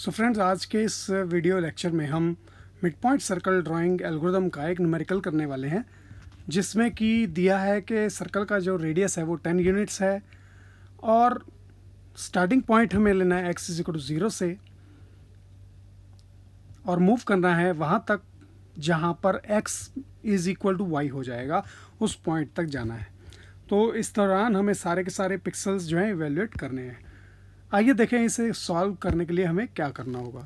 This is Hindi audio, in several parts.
सो फ्रेंड्स, आज के इस वीडियो लेक्चर में हम mid point circle drawing algorithm का एक न्यूमेरिकल करने वाले हैं, जिसमें कि दिया है कि सर्कल का जो रेडियस है वो 10 यूनिट्स है और स्टार्टिंग पॉइंट हमें लेना है x इज इक्वल टू 0 से और मूव करना है वहाँ तक जहाँ पर x is equal to y हो जाएगा, उस पॉइंट तक जाना है। तो इस दौरान हमें सारे के सारे पिक्सल्स जो हैं इवेल्युएट करने हैं। आइए देखें इसे सॉल्व करने के लिए हमें क्या करना होगा।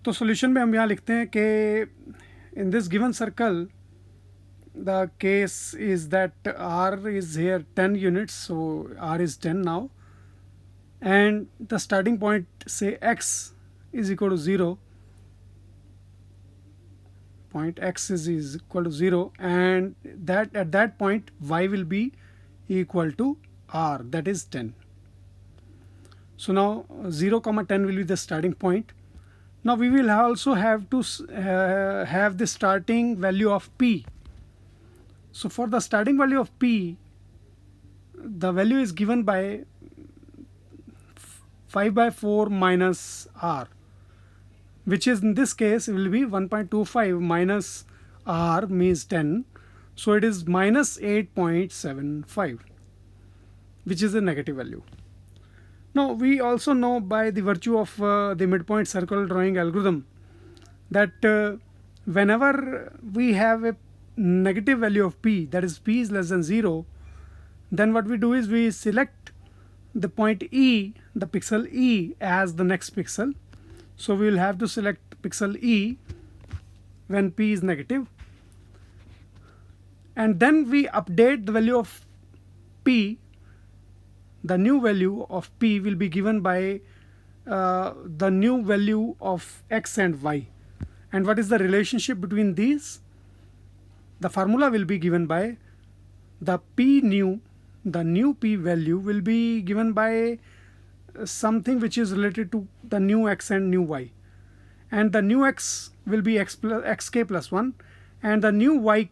तो सॉल्यूशन में हम यहाँ लिखते हैं कि in this given circle the case is that r is here 10 units, so r is 10 now, and the starting point say x is equal to 0, point x is equal to 0, and that at that point y will be equal to r, that is 10. So now 0 comma 10 will be the starting point. Now we will also have to have the starting value of p. So for the starting value of p, the value is given by 5/4 minus r, which is in this case will be 1.25 minus r means 10, so it is minus 8.75, which is a negative value. Now we also know by the virtue of the midpoint circle drawing algorithm that whenever we have a negative value of p, that is p is less than 0, then what we do is we select the point E, the pixel E, as the next pixel. So we will have to select pixel E when p is negative, and then we update the value of p. The new value of p will be given by the new value of x and y. And what is the relationship between these? The formula will be given by the p new. The new p value will be given by something which is related to the new x and new y, and the new x will be xk plus 1, and the new y,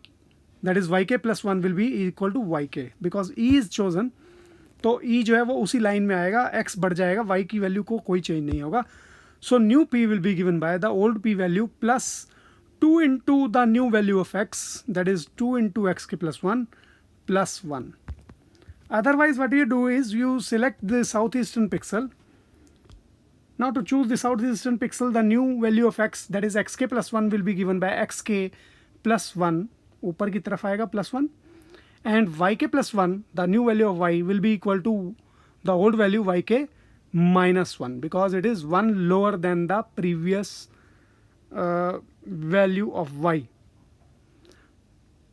that is yk plus 1, will be equal to yk. Because e is chosen, तो e जो है वो उसी लाइन में आएगा, x बढ़ जाएगा, y की वैल्यू को कोई चेंज नहीं होगा. So new p will be given by the old p value plus 2 into the new value of x, that is 2 into xk plus 1 plus 1. Otherwise what you do is you select the southeastern pixel. Now to choose the southeastern pixel, the new value of x, that is xk plus 1, will be given by xk plus 1, ऊपर की तरफ आएगा plus 1, and yk plus 1, the new value of y, will be equal to the old value yk minus 1, because it is 1 lower than the previous value of y.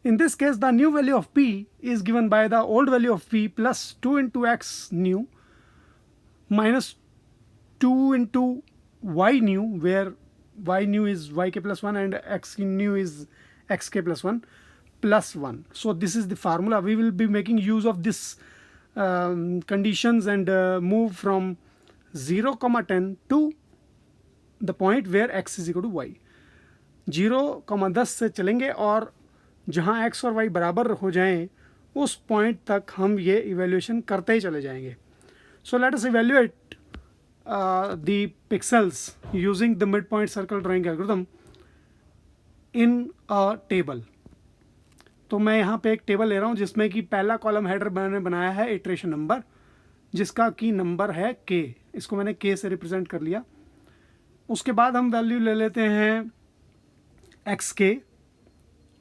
In this case, the new value of p is given by the old value of p plus 2 into x new minus 2 into y new, where y new is yk plus 1 and x new is xk plus 1 plus 1. So this is the formula. We will be making use of this conditions and move from 0 comma 10 to the point where x is equal to y. 0,10 से चलेंगे और जहाँ x और y बराबर हो जाएं उस पॉइंट तक हम ये इवेल्यूएशन करते ही चले जाएंगे. So let us evaluate the pixels using the mid point circle drawing algorithm in a table. तो मैं यहाँ पे एक टेबल ले रहा हूँ जिसमें कि पहला कॉलम हेडर मैंने बनाया है इटरेशन नंबर, जिसका की नंबर है k. इसको मैंने k से रिप्रेजेंट कर लिया. उसके बाद हम वैल्यू ले लेते हैं xk,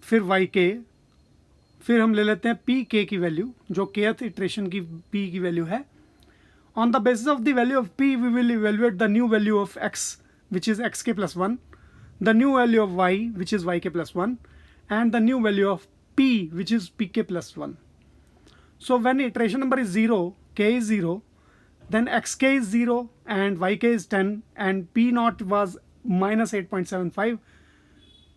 फिर yk, फिर हम ले लेते हैं pk की वैल्यू, जो kth इटरेशन की p की वैल्यू है. On the basis of the value of p we will evaluate the new value of x, which is xk plus 1, the new value of y, which is yk plus 1, and the new value of p, which is pk plus 1. So when iteration number is 0, k is 0, then xk is 0 and yk is 10 and p naught was minus 8.75.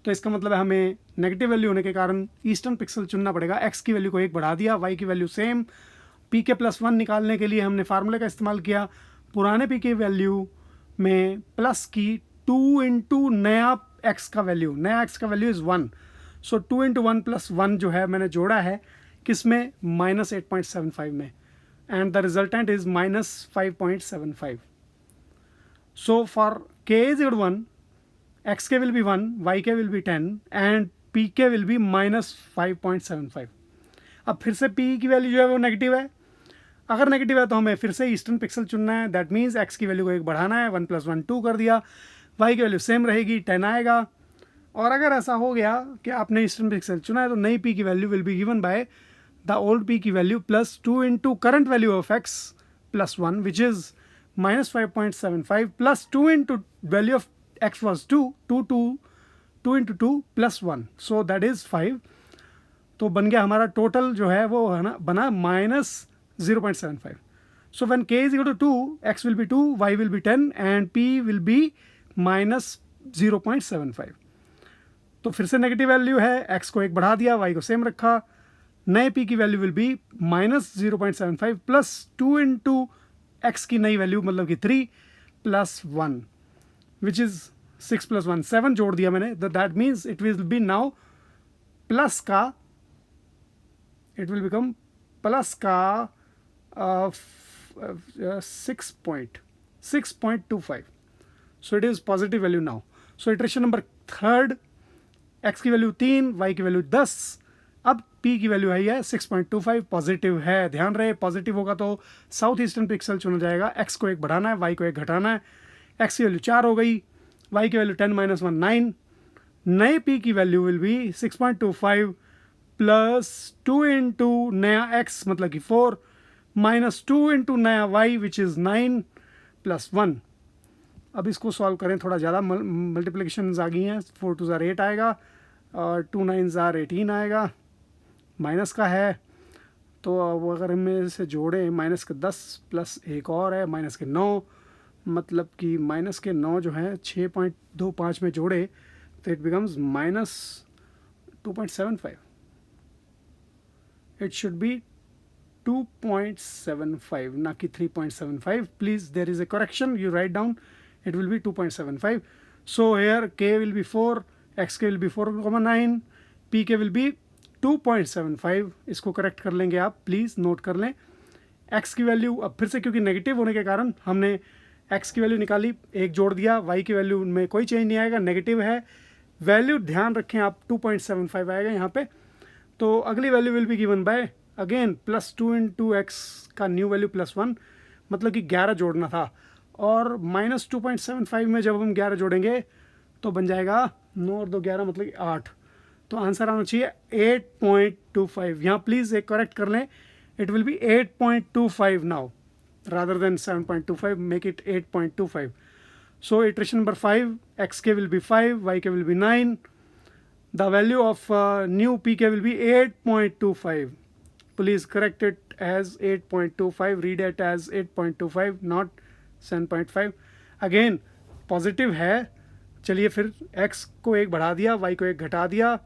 तो इसका मतलब है हमें नेगेटिव वैल्यू होने के कारण ईस्टर्न पिक्सल चुनना पड़ेगा. x की वैल्यू को 1 बढ़ा दिया, y की वैल्यू सेम. pk plus 1 निकालने के लिए हमने फार्मूले का इस्तेमाल किया. पुराने p की वैल्यू में प्लस की 2 इंटू नया x का वैल्यू, नया x का value is 1. So 2 into 1 plus 1 जो है मैंने जोड़ा है किस में, माइनस 8.75 में, and the resultant is minus 5.75. So for k is equal to 1, xk will be 1, yk will be 10 and pk will be minus 5.75. अब फिर से p की वैल्यू जो है वो नेगेटिव है. अगर नेगेटिव है तो हमें फिर से ईस्टर्न पिक्सल चुनना है. दैट मीन्स x की वैल्यू को एक बढ़ाना है, 1 + 1 2 कर दिया, y की वैल्यू सेम रहेगी 10 आएगा. और अगर ऐसा हो गया कि आपने ईस्टर्न पिक्सल चुना है तो नई p की value will be given by the old p की value plus 2 into current value of x plus 1 which is minus 5.75 plus 2 into value of x was 2 into 2 plus 1, so that is 5. तो बन गया हमारा टोटल जो है वो है ना बना minus 0.75. So when k is equal to 2, x will be 2, y will be 10 and p will be minus 0.75. तो फिर से नेगेटिव वैल्यू है, x को एक बढ़ा दिया, y को सेम रखा. नए p की value will be minus 0.75 plus 2 into x की नई वैल्यू मतलब कि 3 प्लस 1 विच इज़ 6 + 1 7 जोड़ दिया मैंने. That means it will B now plus का, इट विल बिकम प्लस का 6.25. So it is positive value now. So iteration number third, x की वैल्यू 3, y की वैल्यू 10. अब p की वैल्यू है 6.25, पॉजिटिव है. ध्यान रहे पॉजिटिव होगा तो साउथ ईस्टर्न पिक्सल चुना जाएगा. x को एक बढ़ाना है, y को एक घटाना है. x की वैल्यू 4 हो गई, y की वैल्यू 10 - 1 9. नए p की value will be 6.25 plus 2 into नया x मतलब कि 4 माइनस 2 इंटू नया y विच इज़ 9 प्लस 1. अब इसको सॉल्व करें, थोड़ा ज़्यादा मल्टीप्लिकेशन आ गई हैं. 4 2 8 आएगा और 2 9 18 आएगा. माइनस का है तो अब अगर हम इसे जोड़ें, माइनस के 10 प्लस एक और है माइनस के 9, मतलब कि माइनस के 9 जो है 6.25 में जोड़े तो it becomes minus 2.75. It should be 2.75 ना कि 3.75. Please there is a correction, you write down, it will be 2.75. So here k will be 4, xk will be 4,9, pk will be 2.75. इसको करेक्ट कर लेंगे आप, प्लीज़ नोट कर लें. x की वैल्यू अब फिर से क्योंकि नेगेटिव होने के कारण हमने x की वैल्यू निकाली, एक जोड़ दिया, y की वैल्यू में कोई चेंज नहीं आएगा, नेगेटिव है. वैल्यू ध्यान रखें आप 2.75 आएगा यहाँ पे. तो अगली value will be given by again plus 2 into x का न्यू वैल्यू प्लस 1, मतलब कि 11 जोड़ना था. और माइनस 2.75 में जब हम 11 जोड़ेंगे तो बन जाएगा 9 और 2 11 मतलब कि 8. तो आंसर आना चाहिए 8.25. यहाँ प्लीज़ एक करेक्ट कर लें, it will be 8.25 now rather than 7.25, make it 8.25. So iteration number 5, X K will be 5, Y K will be 9. The value of new P K will be 8.25. Please correct it as 8.25, read it as 8.25 not 7.5. Again positive है. चलिए फिर x को एक बढ़ा दिया, y को एक घटा दिया.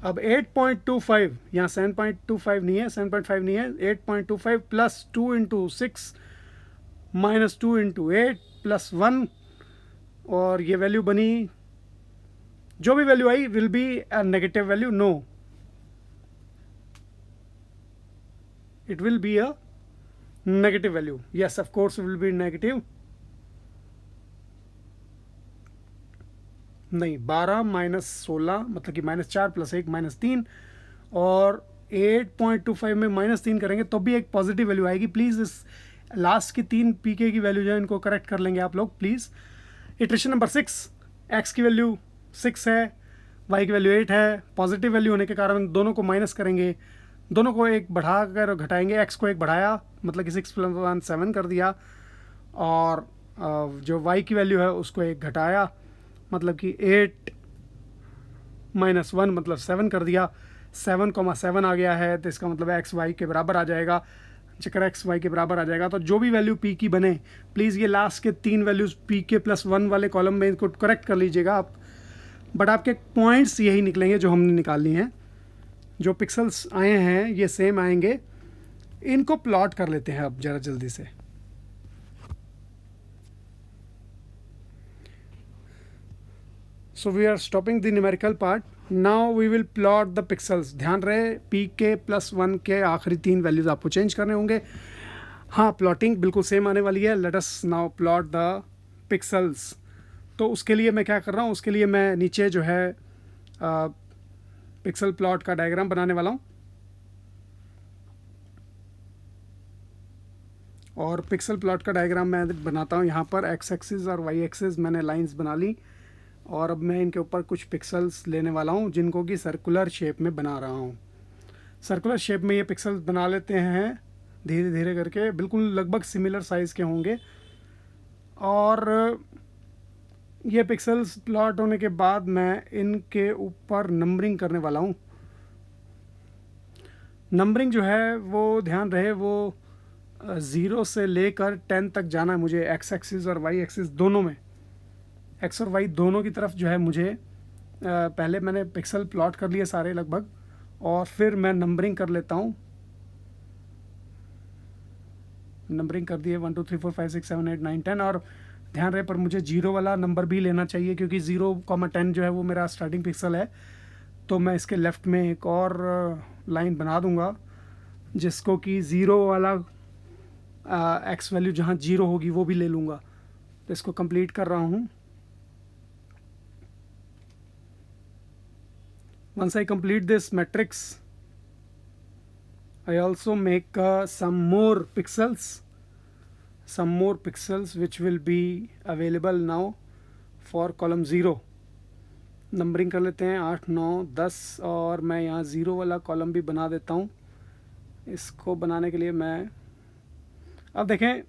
अब 8.25 यहाँ 7.25 नहीं है, 7.5 नहीं है, 8.25 plus 2 into 6 minus 2 into 8 plus 1, और ये वैल्यू बनी, जो भी value I will be a negative value. No, it will be a negative value. Yes, of course it will be negative. नहीं, 12 माइनस 16 मतलब कि -4 प्लस 1 -3, और 8.25 में -3 करेंगे तो भी एक पॉजिटिव वैल्यू आएगी. प्लीज़ इस लास्ट की 3 पीके की वैल्यू जो है इनको करेक्ट कर लेंगे आप लोग प्लीज़. इटरेशन नंबर 6, एक्स की वैल्यू 6 है, वाई की वैल्यू 8 है. पॉजिटिव वैल्यू होने के कारण दोनों को माइनस करेंगे, दोनों को एक बढ़ा कर घटाएंगे. एक्स को एक बढ़ाया मतलब कि 6 + 1 7 कर दिया, और जो y की वैल्यू है उसको एक घटाया मतलब कि 8 - 1 मतलब 7 कर दिया. 7,7 आ गया है तो इसका मतलब x y के बराबर आ जाएगा. चक्कर x y के बराबर आ जाएगा. तो जो भी वैल्यू p की बने, प्लीज़ ये लास्ट के 3 वैल्यूज़ p के +1 वाले कॉलम में इनको करेक्ट कर लीजिएगा आप. बट आपके पॉइंट्स यही निकलेंगे जो हमने निकालनी हैं. जो पिक्सल्स आए हैं ये सेम आएंगे. इनको प्लॉट कर लेते हैं अब ज़रा जल्दी से. So we are stopping the numerical part. Now we will plot the pixels. ध्यान रहे p के +1 के आखिरी 3 वैल्यूज़ आपको चेंज करने होंगे. हाँ, प्लॉटिंग बिल्कुल सेम आने वाली है। Let us now plot the pixels. तो उसके लिए मैं क्या कर रहा हूँ, उसके लिए मैं नीचे जो है पिक्सल प्लॉट का डायग्राम बनाने वाला हूँ। और पिक्सल प्लॉट का डायग्राम मैं बनाता हूँ यहाँ पर। एक्स एक्सिस और वाई एक्सिस मैंने लाइंस बना ली, और अब मैं इनके ऊपर कुछ पिक्सल्स लेने वाला हूँ जिनको कि सर्कुलर शेप में बना रहा हूँ। सर्कुलर शेप में ये पिक्सल्स बना लेते हैं धीरे धीरे करके, बिल्कुल लगभग सिमिलर साइज़ के होंगे। और ये पिक्सल्स प्लॉट होने के बाद मैं इनके ऊपर नंबरिंग करने वाला हूँ। नंबरिंग जो है वो ध्यान रहे वो 0 से लेकर 10 तक जाना है मुझे, एक्स एक्सिस और वाई एक्सिस दोनों में। एक्स और वाई दोनों की तरफ जो है मुझे पहले मैंने पिक्सल प्लॉट कर लिए सारे लगभग, और फिर मैं नंबरिंग कर लेता हूँ। नंबरिंग कर दिए 1 2 3 4 5 6 7 8 9 10। और ध्यान रहे पर मुझे 0 वाला नंबर भी लेना चाहिए, क्योंकि 0,10 जो है वो मेरा स्टार्टिंग पिक्सल है। तो मैं इसके लेफ़्ट में एक और लाइन बना दूंगा जिसको कि 0 वाला एक्स वैल्यू जहाँ 0 होगी वो भी ले लूँगा। तो इसको कंप्लीट कर रहा हूँ। Once I complete this matrix, I also make some more pixels which will be available now for column 0. Numbering कर लेते हैं 8 9 10, और मैं यहाँ 0 वाला कॉलम भी बना देता हूँ। इसको बनाने के लिए मैं अब देखें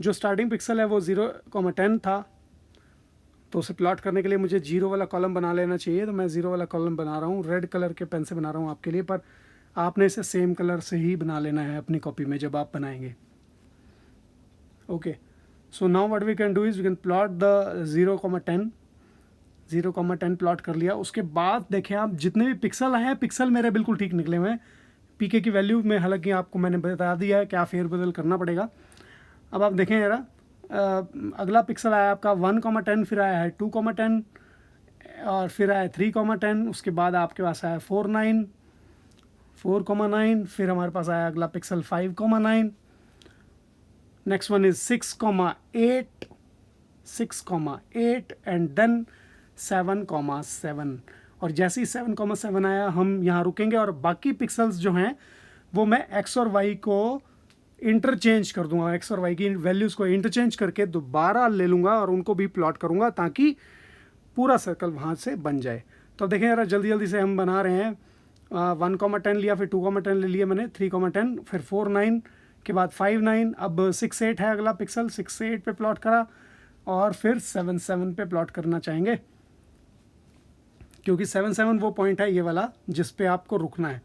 जो स्टार्टिंग पिक्सल है वो 0,10 था, तो उसे प्लॉट करने के लिए मुझे 0 वाला कॉलम बना लेना चाहिए। तो मैं 0 वाला कॉलम बना रहा हूँ, रेड कलर के पेन से बना रहा हूँ आपके लिए, पर आपने इसे सेम कलर से ही बना लेना है अपनी कॉपी में जब आप बनाएंगे। Okay, so now what we can do is we can plot the 0,10 plot कर लिया। उसके बाद देखें आप जितने भी पिक्सल आए हैं, पिक्सल मेरे बिल्कुल ठीक निकले हुए हैं। पीके की वैल्यू में हालांकि आपको मैंने बता दिया है क्या फेरबदल करना पड़ेगा। अब आप देखें जरा, अगला पिक्सल आया आपका 1,10, फिर आया है 2,10, और फिर आया 3,10। उसके बाद आपके पास आया 4,9, फिर हमारे पास आया अगला pixel 5,9। Next one is 6,8 and then 7,7। और जैसे ही 7,7 आया हम यहाँ रुकेंगे, और बाकी पिक्सल्स जो हैं वो मैं एक्स और वाई को इंटरचेंज कर दूंगा। एक्स और वाई की वैल्यूज़ को इंटरचेंज करके दोबारा ले लूँगा और उनको भी प्लॉट करूँगा ताकि पूरा सर्कल वहाँ से बन जाए। तो देखें ज़रा जल्दी जल्दी से हम बना रहे हैं। 1,10 लिया, फिर 2,10 ले लिया मैंने, 3,10, फिर 4,9 के बाद 5,9, अब 6,8 है अगला पिक्सल, 6,8 पे प्लॉट करा, और फिर 7,7 पे प्लॉट करना चाहेंगे, क्योंकि 7,7 वो पॉइंट है ये वाला जिस पे आपको रुकना है।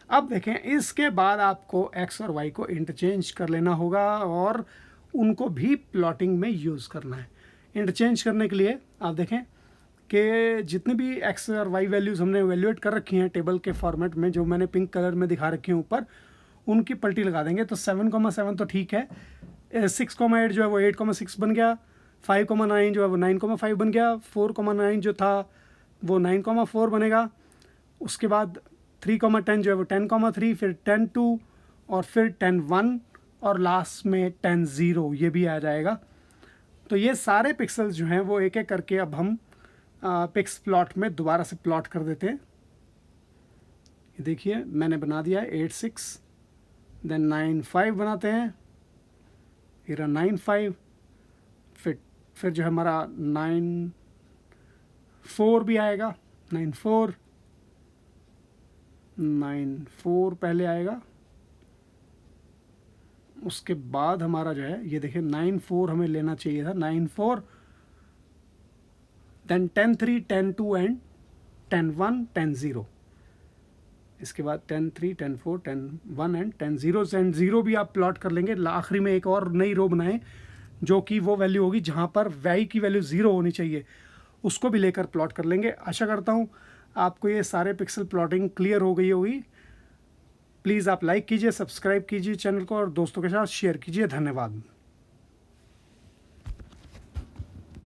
अब देखें इसके बाद आपको एक्स और वाई को इंटरचेंज कर लेना होगा और उनको भी प्लॉटिंग में यूज़ करना है। इंटरचेंज करने के लिए आप देखें कि जितने भी एक्स और वाई वैल्यूज़ हमने वैल्यूएट कर रखी हैं टेबल के फॉर्मेट में, जो मैंने पिंक कलर में दिखा रखी हैं ऊपर, उनकी पलटी लगा देंगे। तो 7,7 तो ठीक है, 6,8 जो है वो 8,6 बन गया, 5,9 जो है वो 9,5 बन गया, 4,9 जो था वो 9,4 बनेगा। उसके बाद 3,10 जो है वो 10,3, फिर 10,2, और फिर 10,1, और लास्ट में 10,0 ये भी आ जाएगा। तो ये सारे पिक्सल्स जो हैं वो एक एक करके अब हम पिक्स प्लॉट में दोबारा से प्लॉट कर देते हैं। ये देखिए मैंने बना दिया है 8,6, देन 9,5 बनाते हैं, फिर 9,5, फिर जो है हमारा 9,4 भी आएगा, 9,4 पहले आएगा। उसके बाद हमारा जो है ये देखिए 9,4 हमें लेना चाहिए था, 9,4, देन 10,3, 10,2 एंड 10,1, 10,0। इसके बाद 10,3, 10,4, 10,1 एंड 10,0। 10,0 भी आप प्लॉट कर लेंगे। आखिरी में एक और नई रो बनाएं जो कि वो वैल्यू होगी जहाँ पर वाई की वैल्यू 0 होनी चाहिए, उसको भी लेकर प्लॉट कर लेंगे। आशा करता हूँ आपको ये सारे पिक्सल प्लॉटिंग क्लियर हो गई होगी। प्लीज़ आप लाइक कीजिए, सब्सक्राइब कीजिए चैनल को, और दोस्तों के साथ शेयर कीजिए। धन्यवाद।